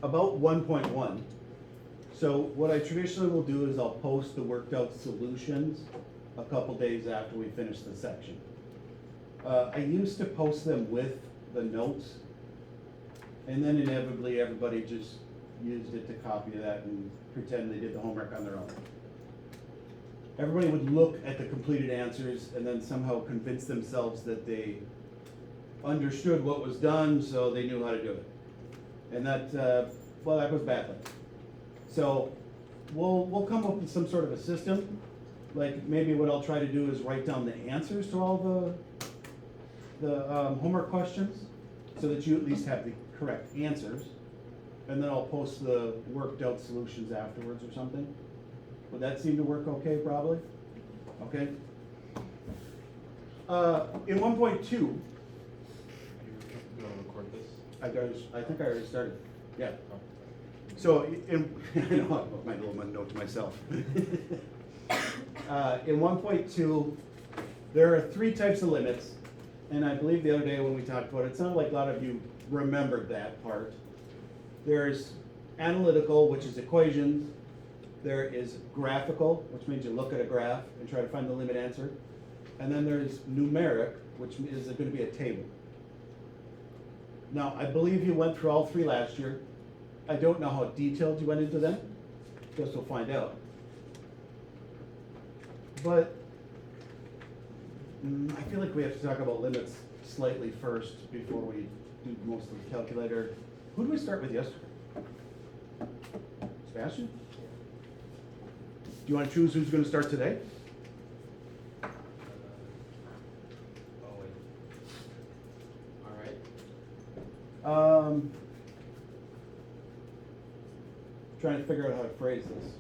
About 1.1. So what I traditionally will do is I'll post the worked out solutions a couple days after we finish the section. I used to post them with the notes, and then inevitably everybody just used it to copy that and pretend they did the homework on their own. Everybody would look at the completed answers and then somehow convince themselves that they understood what was done, so they knew how to do it. And that, well, that goes badly. So we'll come up with some sort of a system. Like maybe what I'll try to do is write down the answers to all the homework questions, so that you at least have the correct answers. And then I'll post the worked out solutions afterwards or something. Would that seem to work okay, probably? Okay. In 1.2, You gonna record this? I think I already started. Yeah. Oh. So in, I know, I wrote my little note to myself. In 1.2, there are 3 types of limits. And I believe the other day when we talked about it, it sounded like a lot of you remembered that part. There's analytical, which is equations. There is graphical, which means you look at a graph and try to find the limit answer. And then there's numeric, which is going to be a table. Now, I believe you went through all 3 last year. I don't know how detailed you went into them. Guess we'll find out. But I feel like we have to talk about limits slightly first before we do most of the calculator. Who did we start with yesterday? Sebastian? Do you want to choose who's going to start today? Oh, wait. All right. Trying to figure out how to phrase this.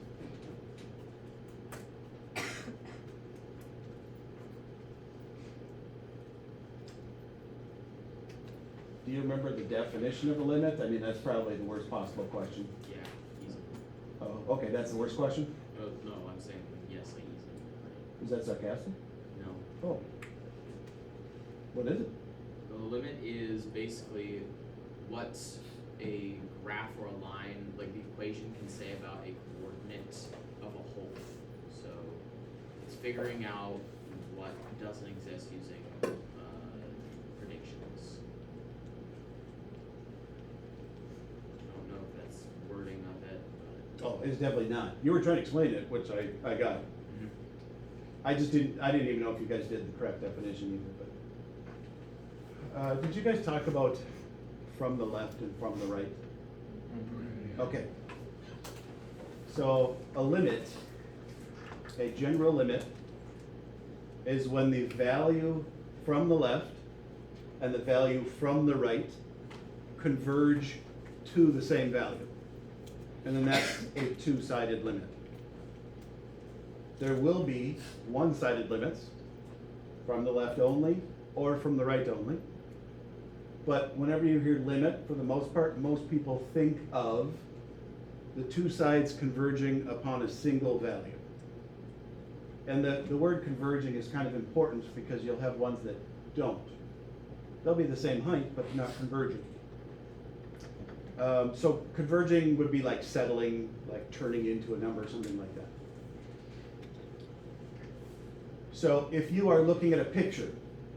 Do you remember the definition of a limit? I mean, that's probably the worst possible question. Yeah, easy. Oh, okay, that's the worst question? Oh, no, I'm saying yes, like easy. Is that sarcastic? No. Oh. What is it? The limit is basically what a graph or a line, like the equation, can say about a coordinate of a whole. So it's figuring out what doesn't exist using predictions. I don't know if that's wording of it, but. Oh, it's definitely not. You were trying to explain it, which I got. I didn't even know if you guys did the correct definition either, but. Did you guys talk about from the left and from the right? Mm-hmm. Okay. So a limit, a general limit, is when the value from the left and the value from the right converge to the same value. And then that's a 2-sided limit. There will be 1-sided limits, from the left only or from the right only. But whenever you hear limit, for the most part, most people think of the 2 sides converging upon a single value. And the word converging is kind of important because you'll have ones that don't. They'll be the same height, but not converging. So converging would be like settling, like turning into a number, something like that. So if you are looking at a picture,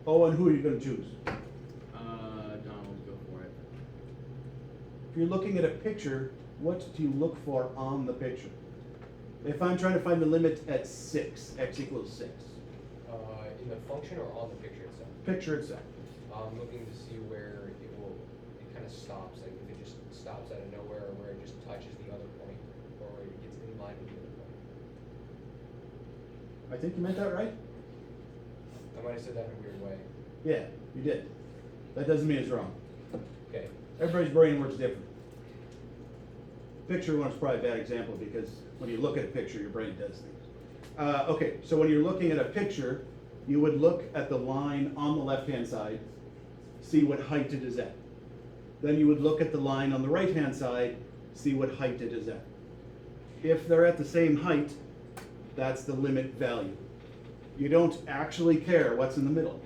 Owen, who are you going to choose? Donald, go for it. If you're looking at a picture, what do you look for on the picture? If I'm trying to find the limit at 6, x equals 6. In the function or on the picture itself? Picture itself. I'm looking to see where it kind of stops, like if it just stops out of nowhere, or where it just touches the other point, or where it gets in line with the other point. I think you meant that right? I might have said that in a weird way. Yeah, you did. That doesn't mean it's wrong. Okay. Everybody's brain works different. Picture one's probably a bad example because when you look at a picture, your brain does things. Okay, so when you're looking at a picture, you would look at the line on the left-hand side, see what height it is at. Then you would look at the line on the right-hand side, see what height it is at. If they're at the same height, that's the limit value. You don't actually care what's in the middle.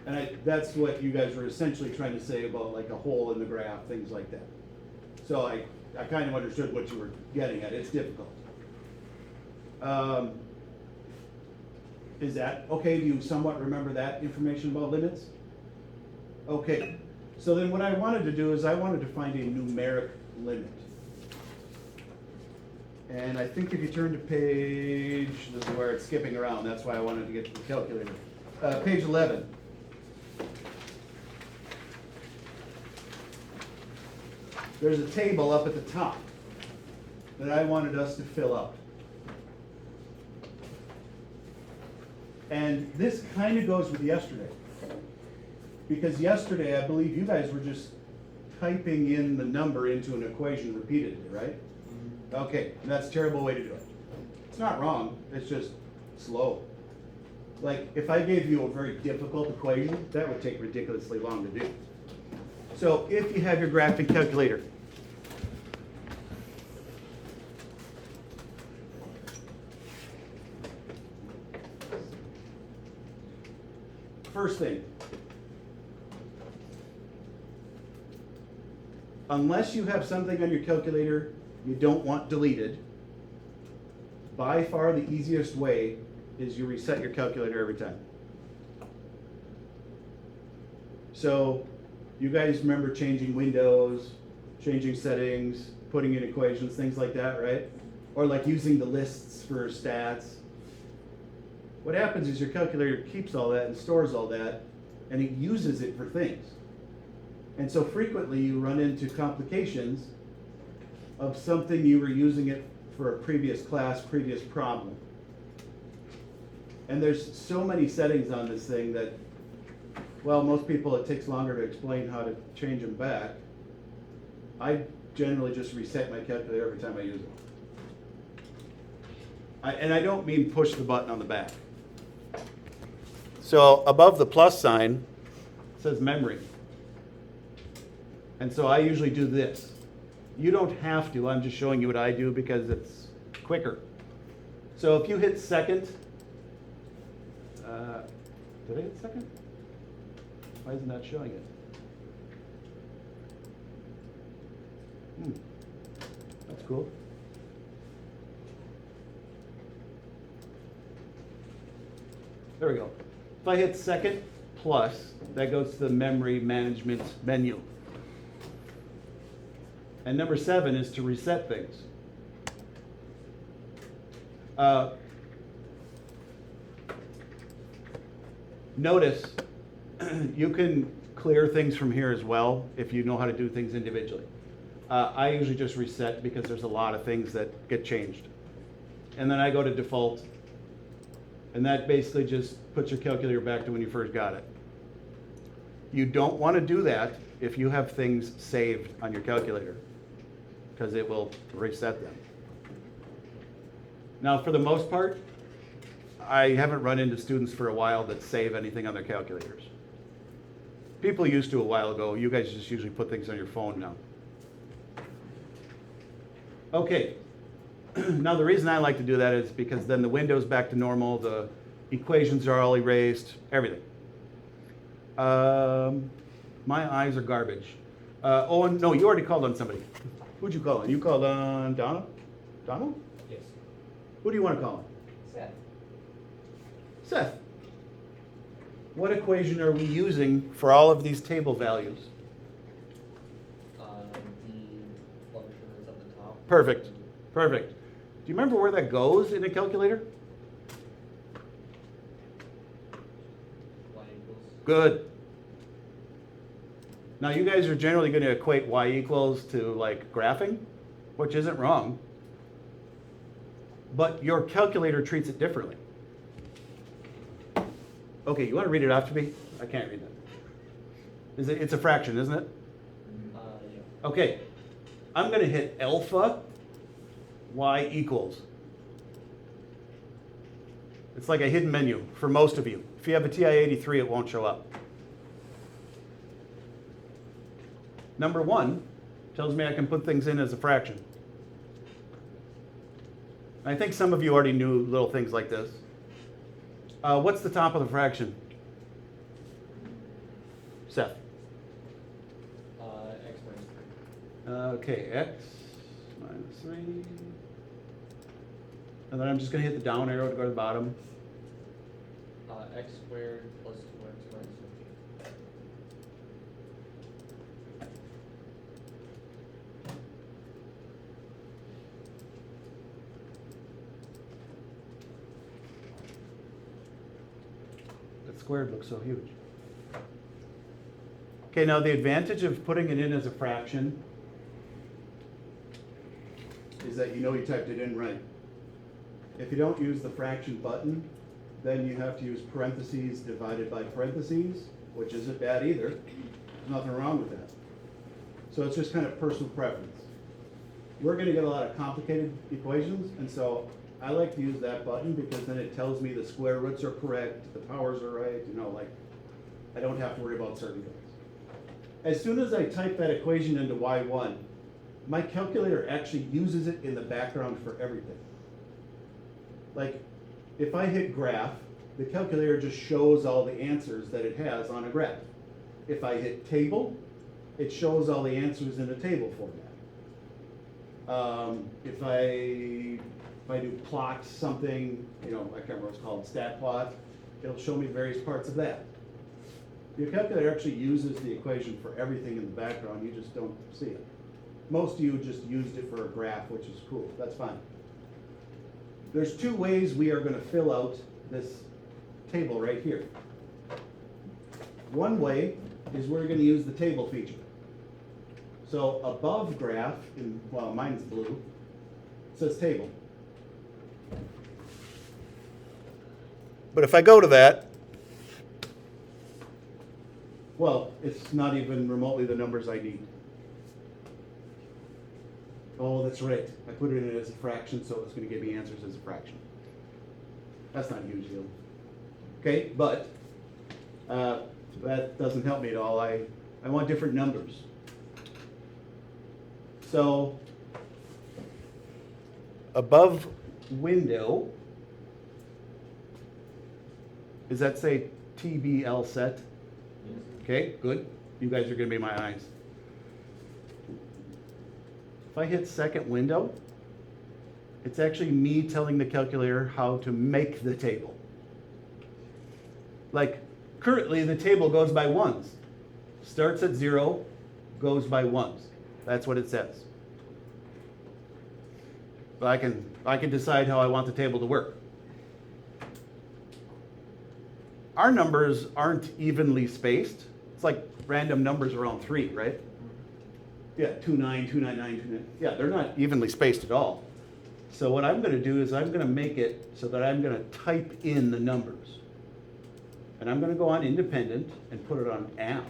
And that's what you guys were essentially trying to say about like a hole in the graph, things like that. So I kind of understood what you were getting at. It's difficult. Is that okay? Do you somewhat remember that information about limits? Okay. So then what I wanted to do is I wanted to find a numeric limit. And I think if you turn to page, this is where it's skipping around, that's why I wanted to get to the calculator. Page 11. There's a table up at the top that I wanted us to fill out. And this kind of goes with yesterday. Because yesterday, I believe you guys were just typing in the number into an equation repeatedly, right? Okay, and that's a terrible way to do it. It's not wrong, it's just slow. Like, if I gave you a very difficult equation, that would take ridiculously long to do. So if you have your graphing calculator, first thing, unless you have something on your calculator you don't want deleted, by far the easiest way is you reset your calculator every time. So you guys remember changing windows, changing settings, putting in equations, things like that, right? Or like using the lists for stats. What happens is your calculator keeps all that and stores all that, and it uses it for things. And so frequently you run into complications of something you were using it for a previous class, previous problem. And there's so many settings on this thing that, well, most people it takes longer to explain how to change them back. I generally just reset my calculator every time I use it. And I don't mean push the button on the back. So above the plus sign it says memory. And so I usually do this. You don't have to, I'm just showing you what I do because it's quicker. So if you hit second, did I hit second? Why isn't that showing it? That's cool. There we go. If I hit second plus, that goes to the memory management menu. And number 7 is to reset things. Notice you can clear things from here as well if you know how to do things individually. I usually just reset because there's a lot of things that get changed. And then I go to default, and that basically just puts your calculator back to when you first got it. You don't want to do that if you have things saved on your calculator, because it will reset them. Now, for the most part, I haven't run into students for a while that save anything on their calculators. People used to a while ago. You guys just usually put things on your phone now. Okay. Now, the reason I like to do that is because then the window's back to normal, the equations are all erased, everything. My eyes are garbage. Oh, no, you already called on somebody. Who'd you call on? You called on Donald? Donald? Yes. Who do you want to call on? Seth. Seth. What equation are we using for all of these table values? The blood sugar is at the top. Perfect. Perfect. Do you remember where that goes in a calculator? Y equals. Good. Now you guys are generally going to equate y equals to like graphing, which isn't wrong. But your calculator treats it differently. Okay, you want to read it off to me? I can't read that. It's a fraction, isn't it? Yeah. Okay. I'm going to hit alpha y equals. It's like a hidden menu for most of you. If you have a TI-83, it won't show up. Number 1 tells me I can put things in as a fraction. I think some of you already knew little things like this. What's the top of the fraction? Okay, x minus 3. And then I'm just gonna hit the down arrow to go to the bottom. X squared plus 2x minus 15. That squared looks so huge. Okay, now the advantage of putting it in as a fraction is that you know you typed it in right. If you don't use the fraction button, then you have to use parentheses divided by parentheses, which isn't bad either. There's nothing wrong with that. So it's just kind of personal preference. We're gonna get a lot of complicated equations, and so I like to use that button because then it tells me the square roots are correct, the powers are right, you know, like, I don't have to worry about certain things. As soon as I type that equation into y1, my calculator actually uses it in the background for everything. Like, if I hit graph, the calculator just shows all the answers that it has on a graph. If I hit table, it shows all the answers in a table format. If I do plot something, you know, I can't remember what it's called, stat plot, it'll show me various parts of that. Your calculator actually uses the equation for everything in the background, you just don't see it. Most of you just used it for a graph, which is cool, that's fine. There's two ways we are going to fill out this table right here. One way is we're going to use the table feature. So above graph, well, mine's blue, it says table. But if I go to that, well, it's not even remotely the numbers I need. Oh, that's right. I put it in as a fraction, so it's going to give me answers as a fraction. That's not a huge deal. Okay, but that doesn't help me at all. I want different numbers. So above window, does that say TBL set? Okay, good. You guys are going to be my eyes. If I hit second window, it's actually me telling the calculator how to make the table. Like, currently the table goes by ones. Starts at 0, goes by ones. That's what it says. But I can decide how I want the table to work. Our numbers aren't evenly spaced. It's like random numbers around 3, right? Yeah, 29, 299, 29. Yeah, they're not evenly spaced at all. So what I'm going to do is I'm going to make it so that I'm going to type in the numbers. And I'm going to go on independent and put it on ask.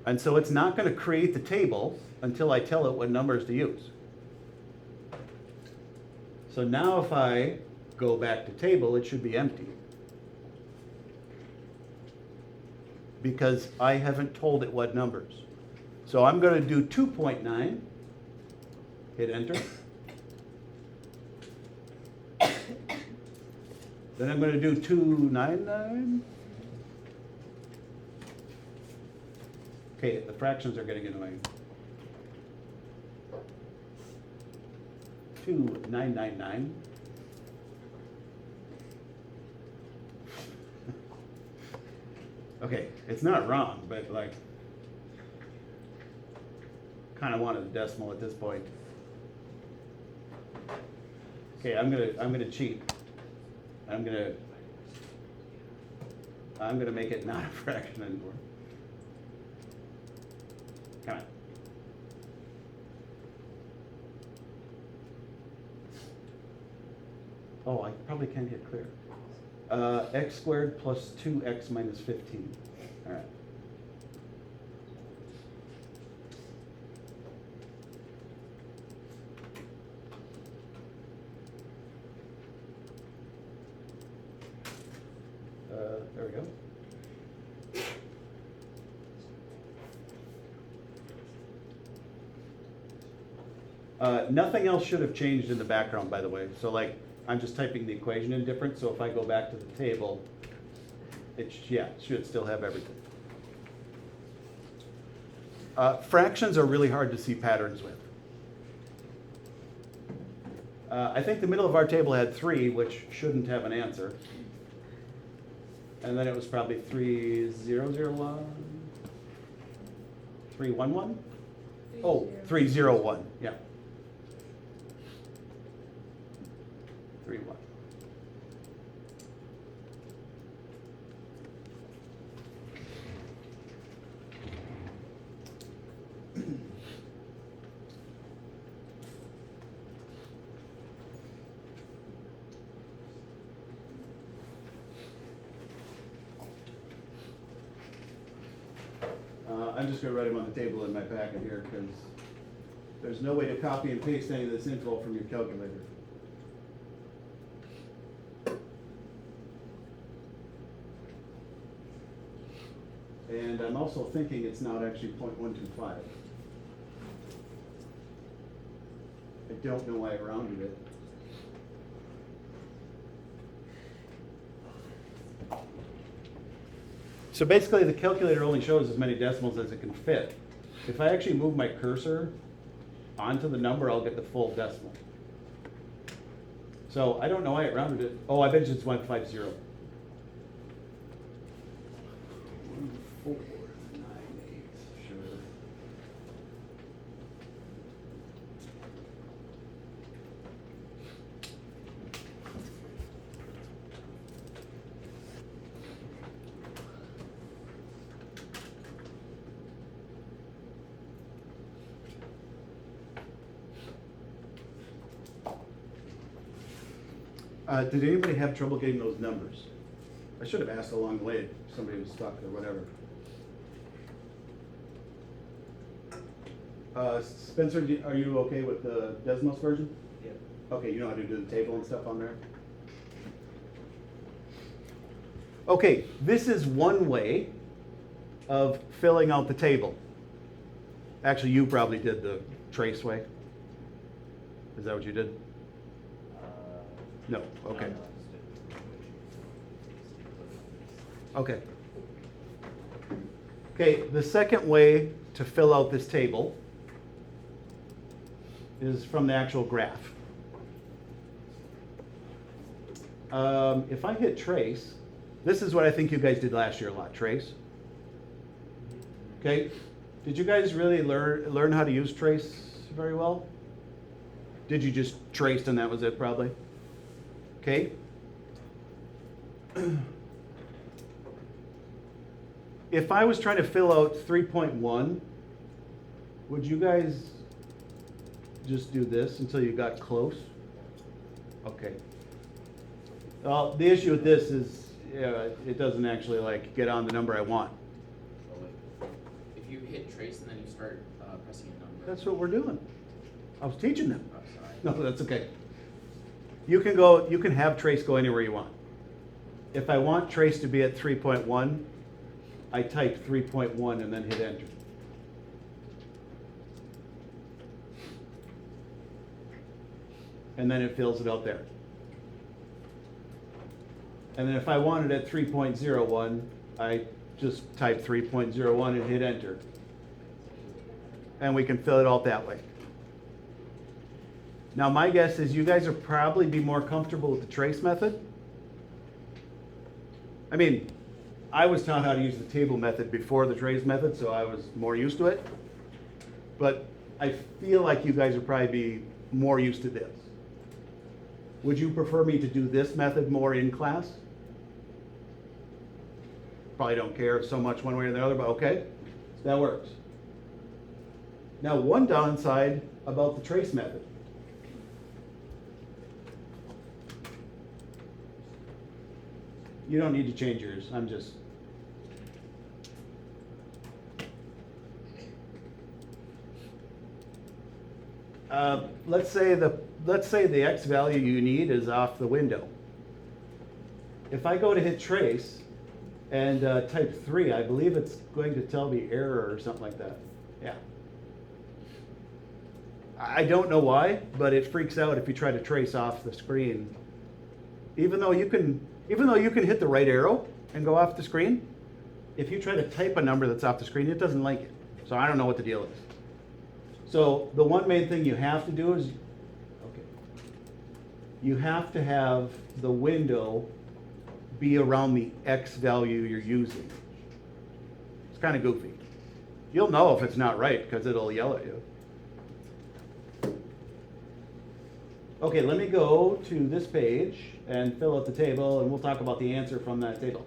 And so it's not going to create the table until I tell it what numbers to use. So now if I go back to table, it should be empty. Because I haven't told it what numbers. So I'm going to do 2.9, hit enter. Then I'm going to do 299. Okay, the fractions are getting annoying. 2999. Okay, it's not wrong, but like, kind of wanted a decimal at this point. Okay, I'm gonna cheat. I'm gonna make it not a fraction anymore. Come on. Oh, I probably can't hit clear. X squared plus 2x minus 15. All right. There we go. Nothing else should have changed in the background, by the way. So like, I'm just typing the equation in different, so if I go back to the table, it should still have everything. Fractions are really hard to see patterns with. I think the middle of our table had 3, which shouldn't have an answer. And then it was probably 3001, 311? Oh, 301, yeah. 31. I'm just gonna write them on the table in my packet here, because there's no way to copy and paste any of this info from your calculator. And I'm also thinking it's not actually 0.125. I don't know why I rounded it. So basically, the calculator only shows as many decimals as it can fit. If I actually move my cursor onto the number, I'll get the full decimal. So I don't know why it rounded it. Oh, I bet it's 150. 1498, sure. Did anybody have trouble getting those numbers? I should have asked along the way if somebody was stuck or whatever. Spencer, are you okay with the Desmos version? Yeah. Okay, you know how to do the table and stuff on there? Okay, this is one way of filling out the table. Actually, you probably did the trace way. Is that what you did? No, okay. Okay. Okay, the second way to fill out this table is from the actual graph. If I hit trace, this is what I think you guys did last year a lot, trace. Okay, did you guys really learn how to use trace very well? Did you just trace and that was it probably? Okay. If I was trying to fill out 3.1, would you guys just do this until you got close? Okay. Well, the issue with this is, it doesn't actually like get on the number I want. Oh, wait. If you hit trace and then you start pressing a number. That's what we're doing. I was teaching them. Oh, sorry. No, that's okay. You can have trace go anywhere you want. If I want trace to be at 3.1, I type 3.1 and then hit enter. And then it fills it out there. And then if I want it at 3.01, I just type 3.01 and hit enter. And we can fill it out that way. Now my guess is you guys will probably be more comfortable with the trace method. I mean, I was taught how to use the table method before the trace method, so I was more used to it. But I feel like you guys will probably be more used to this. Would you prefer me to do this method more in class? Probably don't care so much one way or the other, but okay, that works. Now one downside about the trace method. You don't need to change yours, I'm just. Let's say the X value you need is off the window. If I go to hit trace and type 3, I believe it's going to tell me error or something like that. Yeah. I don't know why, but it freaks out if you try to trace off the screen. Even though you can hit the right arrow and go off the screen, if you try to type a number that's off the screen, it doesn't like it. So I don't know what the deal is. So the one main thing you have to do is, okay, you have to have the window be around the X value you're using. It's kind of goofy. You'll know if it's not right because it'll yell at you. Okay, let me go to this page and fill out the table, and we'll talk about the answer from that table.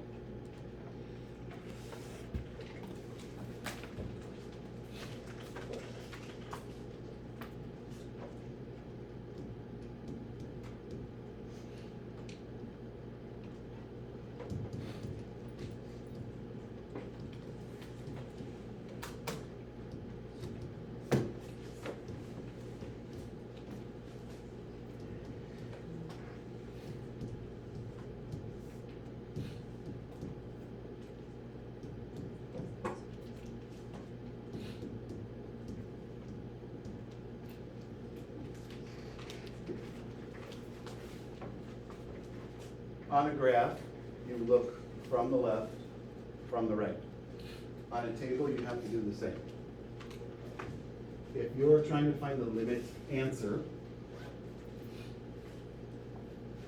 On a graph, you look from the left, from the right. On a table, you have to do the same. If you're trying to find the limit answer,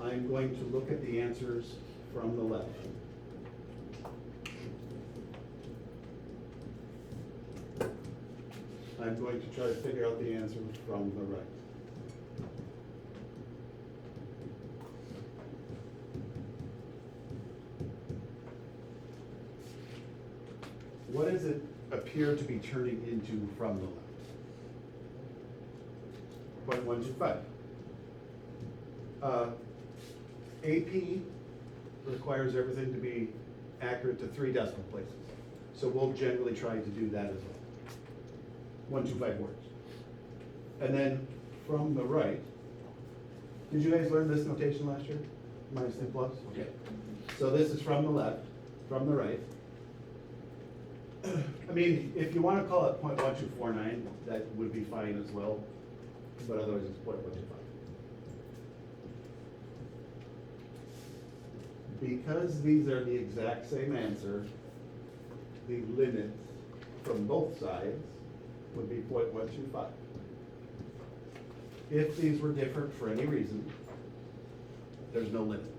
I'm going to look at the answers from the left. I'm going to try to figure out the answer from the right. What does it appear to be turning into from the left? 0.125. AP requires everything to be accurate to 3 decimal places. So we'll generally try to do that as well. 125 words. And then from the right, did you guys learn this notation last year? Minus and plus? Yeah. So this is from the left, from the right. I mean, if you want to call it 0.1249, that would be fine as well, but otherwise it's 0.125. Because these are the exact same answer, the limit from both sides would be 0.125. If these were different for any reason, there's no limit.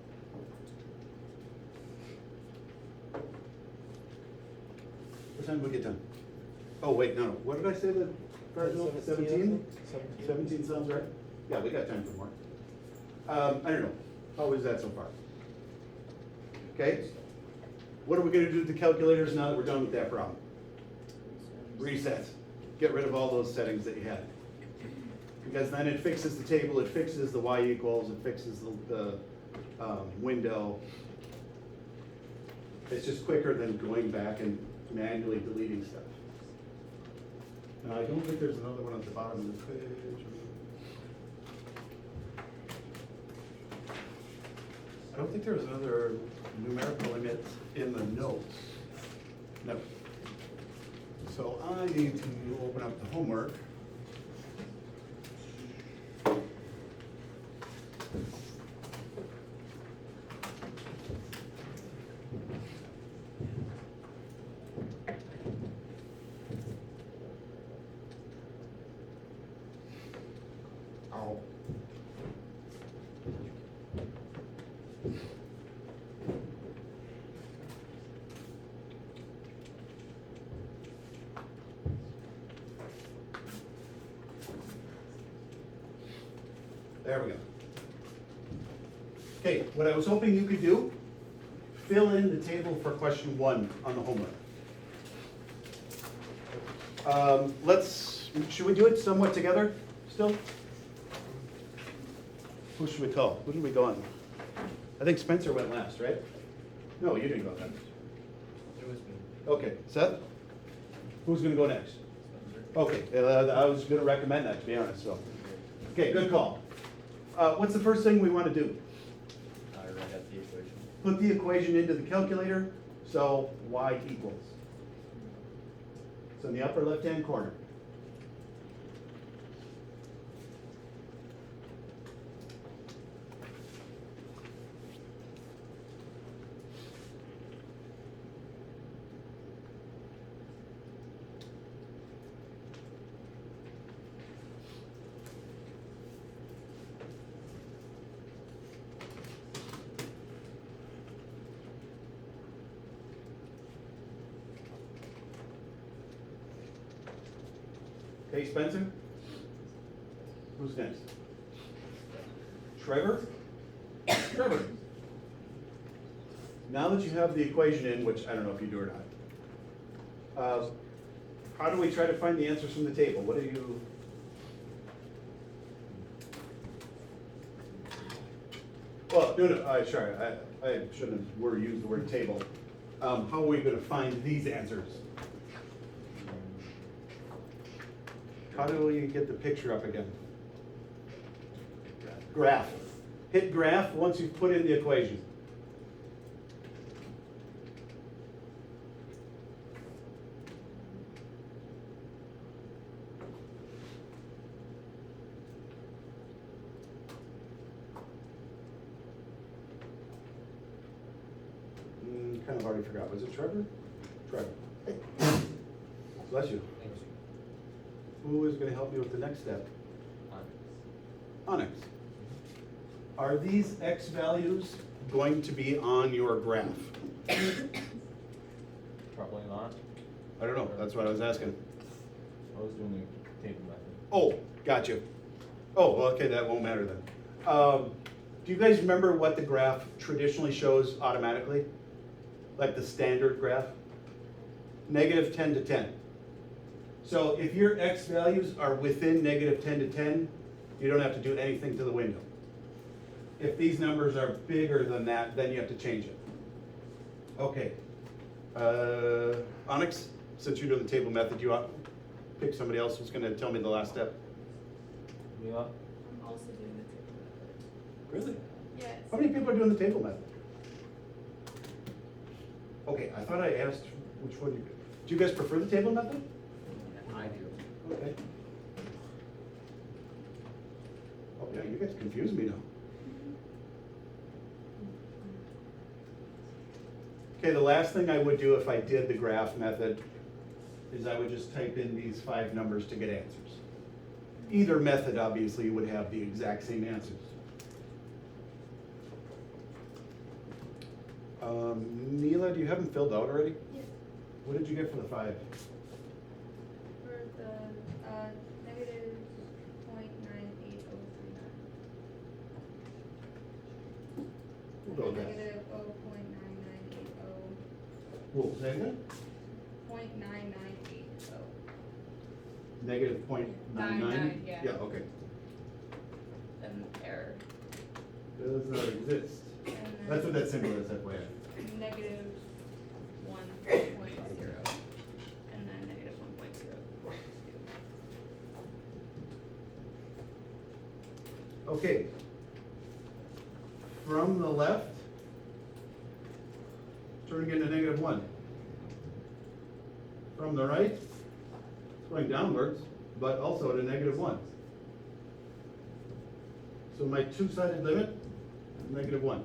What time do we get done? Oh, wait, no, what did I say that, 17? 17 sounds right? Yeah, we got time for more. I don't know, how is that so far? Okay, what are we gonna do with the calculators now that we're done with that problem? Reset, get rid of all those settings that you had. Because then it fixes the table, it fixes the y equals, it fixes the window. It's just quicker than going back and manually deleting stuff. And I don't think there's another one at the bottom of this page. I don't think there's another numerical limit in the notes. No. So I need to open up the homework. There we go. Okay, what I was hoping you could do, fill in the table for question 1 on the homework. Should we do it somewhat together still? Who should we call? Who did we go on? I think Spencer went last, right? No, you didn't go last. It was me. Okay, Seth? Who's gonna go next? Okay, I was gonna recommend that, to be honest, so. Okay, good call. What's the first thing we wanna do? I write out the equation. Put the equation into the calculator, so y equals. So in the upper left-hand corner. Okay, Spencer? Who's next? Trevor? Trevor. Now that you have the equation in, which I don't know if you do or not, how do we try to find the answers from the table? What do you? Well, no, sorry, I shouldn't have used the word table. How are we gonna find these answers? How do we get the picture up again? Graph. Hit graph once you've put in the equation. Kind of already forgot. Was it Trevor? Trevor. Bless you. Thanks. Who is going to help me with the next step? Onyx. Are these x values going to be on your graph? Probably not. I don't know. That's what I was asking. I was doing the table method. Oh, got you. Oh, well, okay, that won't matter then. Do you guys remember what the graph traditionally shows automatically? Like the standard graph? Negative 10 to 10. So if your x values are within negative 10 to 10, you don't have to do anything to the window. If these numbers are bigger than that, then you have to change it. Okay. Onyx, since you're doing the table method, you want to pick somebody else who's going to tell me the last step? Mila? I'm also doing the table method. Really? Yes. How many people are doing the table method? Okay, I thought I asked which one you, do you guys prefer the table method? I do. Okay. Oh yeah, you guys confuse me now. Okay, the last thing I would do if I did the graph method is I would just type in these 5 numbers to get answers. Either method, obviously, you would have the exact same answers. Neela, do you have them filled out already? Yes. What did you get for the 5? For the negative 0.98039. We'll go with that. Negative 0.9980. Cool, say again? 0.9980. Negative 0.99? 99, yeah. Yeah, okay. Then error. Does not exist. And That's what then that symbol is, that way. negative 1.0. And then negative 1.0. Okay. From the left, turning into negative 1. From the right, it's going downwards, but also at a negative 1. So my two-sided limit, negative 1.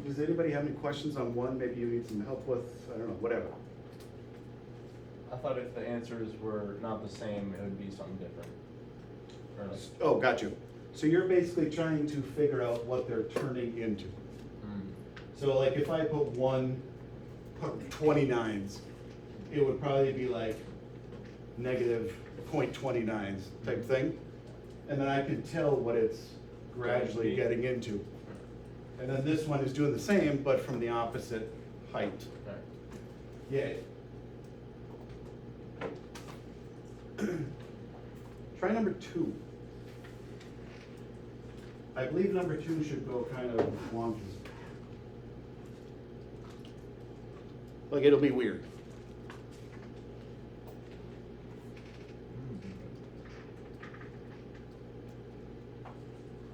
Does anybody have any questions on one? Maybe you need some help with, I don't know, whatever. I thought if the answers were not the same, it would be something different. Or like, Oh, got you. So you're basically trying to figure out what they're turning into. So like if I put 29s, it would probably be like negative 0.29s type thing. And then I can tell what it's gradually getting into. And then this one is doing the same, but from the opposite height. Alright. Yeah. Try number 2. I believe number 2 should go kind of wonky. Like it'll be weird.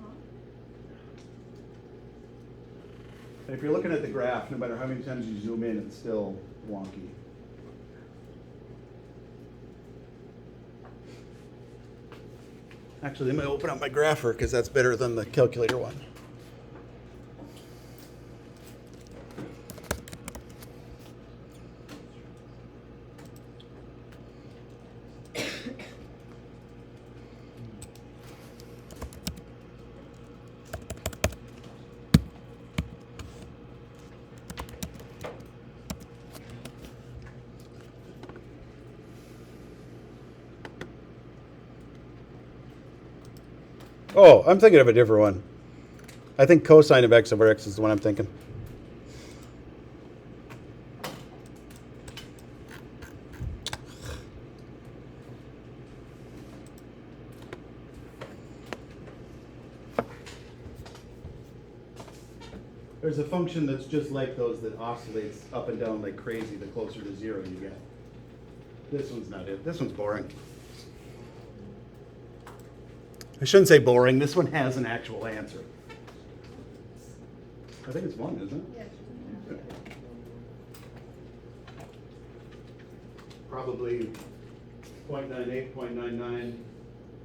Huh? And if you're looking at the graph, no matter how many times you zoom in, it's still wonky. Actually, let me open up my grapher because that's better than the calculator one. Oh, I'm thinking of a different one. I think cosine of x over x is the one I'm thinking. There's a function that's just like those that oscillates up and down like crazy the closer to zero you get. This one's not it. This one's boring. I shouldn't say boring. This one has an actual answer. I think it's 1, isn't it? Yeah. Probably 0.98, 0.99,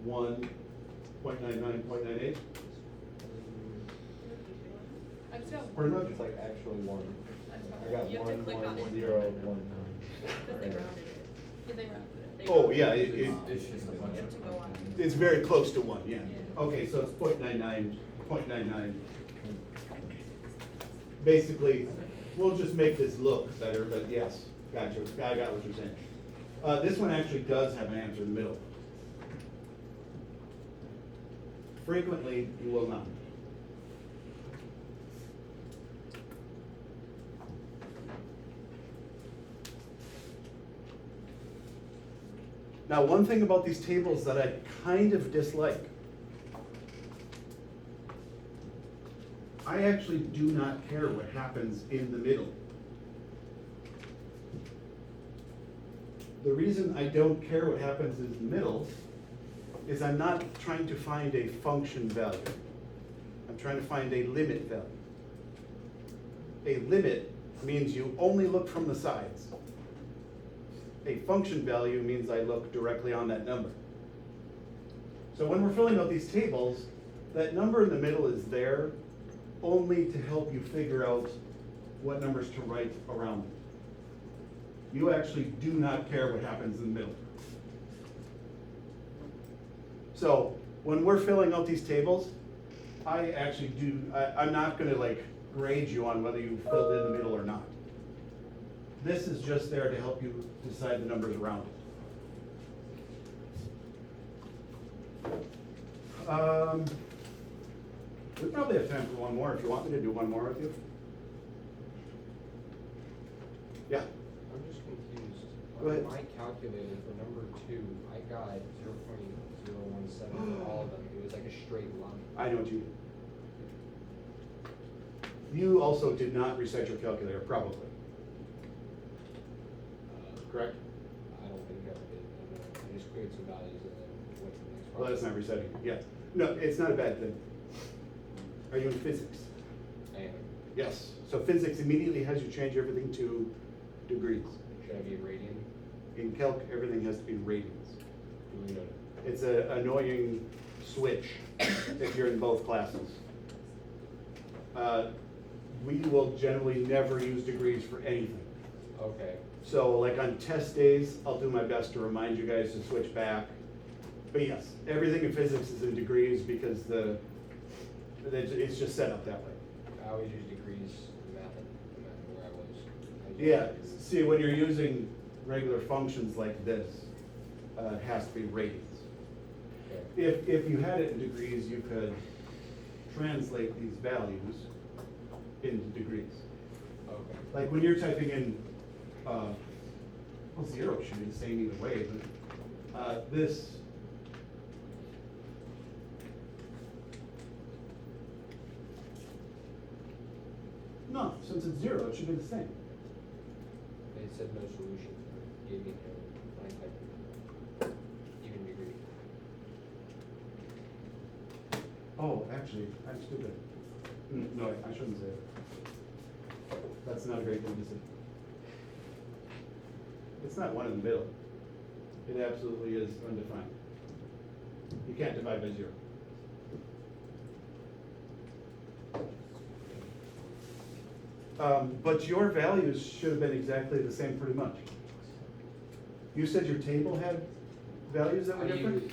1, 0.99, 0.98. I'd say Pretty much. It's like actually 1. I You got have to 1, click on 1, it. 0, 1. Because they rounded it. Yeah, they rounded it. They Oh, rounded yeah, it. It's just a bunch You have to go on. It's very close to 1, yeah. Yeah. Okay, so it's 0.99, 0.99. Basically, we'll just make this look better, but yes, gotcha. I got what you're saying. This one actually does have an answer in the middle. Frequently, you will not. Now, one thing about these tables that I kind of dislike, I actually do not care what happens in the middle. The reason I don't care what happens in the middle is I'm not trying to find a function value. I'm trying to find a limit value. A limit means you only look from the sides. A function value means I look directly on that number. So when we're filling out these tables, that number in the middle is there only to help you figure out what numbers to write around it. You actually do not care what happens in the middle. So when we're filling out these tables, I actually do, I'm not gonna like grade you on whether you filled in the middle or not. This is just there to help you decide the numbers around it. We probably have time for one more if you want me to do one more with you. Yeah. I'm just confused. Go ahead. On my calculator for number 2, I got 0.017 for all of them. It was like a straight line. I know what you mean. You also did not reset your calculator, probably. Correct? I don't think I did. I just created some values and then went to the next Well, that's part. not resetting. Yeah. No, it's not a bad thing. Are you in physics? I am. Yes. So physics immediately has you change everything to degrees. Should I be a radian? In calc, everything has to be radians. Do we know? It's an annoying switch if you're in both classes. We will generally never use degrees for anything. Okay. So like on test days, I'll do my best to remind you guys to switch back. But yes, everything in physics is in degrees because it's just set up that way. I always use degrees in math, no matter where I was. I Yeah, used- see, when you're using regular functions like this, it has to be radians. Okay. If you had it in degrees, you could translate these values into degrees. Okay. Like when you're typing in, well, 0 should be the same either way, but this. No, since it's 0, it should be the same. It said no solution. It gave me no, when I typed even degree. Oh, actually, I'm stupid. No, I shouldn't say it. That's not a great thing to say. It's not 1 in the middle. It absolutely is undefined. You can't divide by 0. But your values should have been exactly the same pretty much. You said your table had values that were different?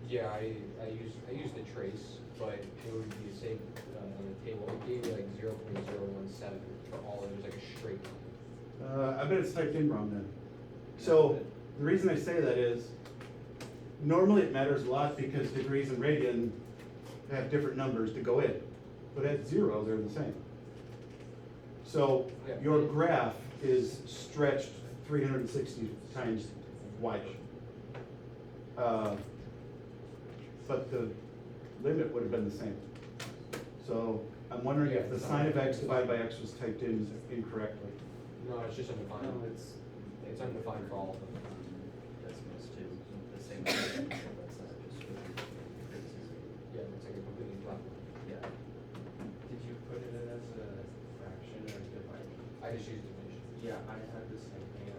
Yeah, I used the trace, but it would be the same on the table. It gave me like 0.017 for all. It was like a straight line. I bet it's typed in wrong then. So the reason I say that is, normally it matters a lot because degrees and radian have different numbers to go in, but at 0, they're the same. So Yeah. your graph is stretched 360 times wider. But the limit would have been the same. So I'm wondering if the sine of x divided by x was typed in incorrectly. No, it's just undefined. No, It's undefined for all of them. That's most too, the same. That's not just for criticism. Yeah, it's like a completely flat line. Yeah. Did you put it in as a fraction or divided? I just used division. Yeah, I had the same thing.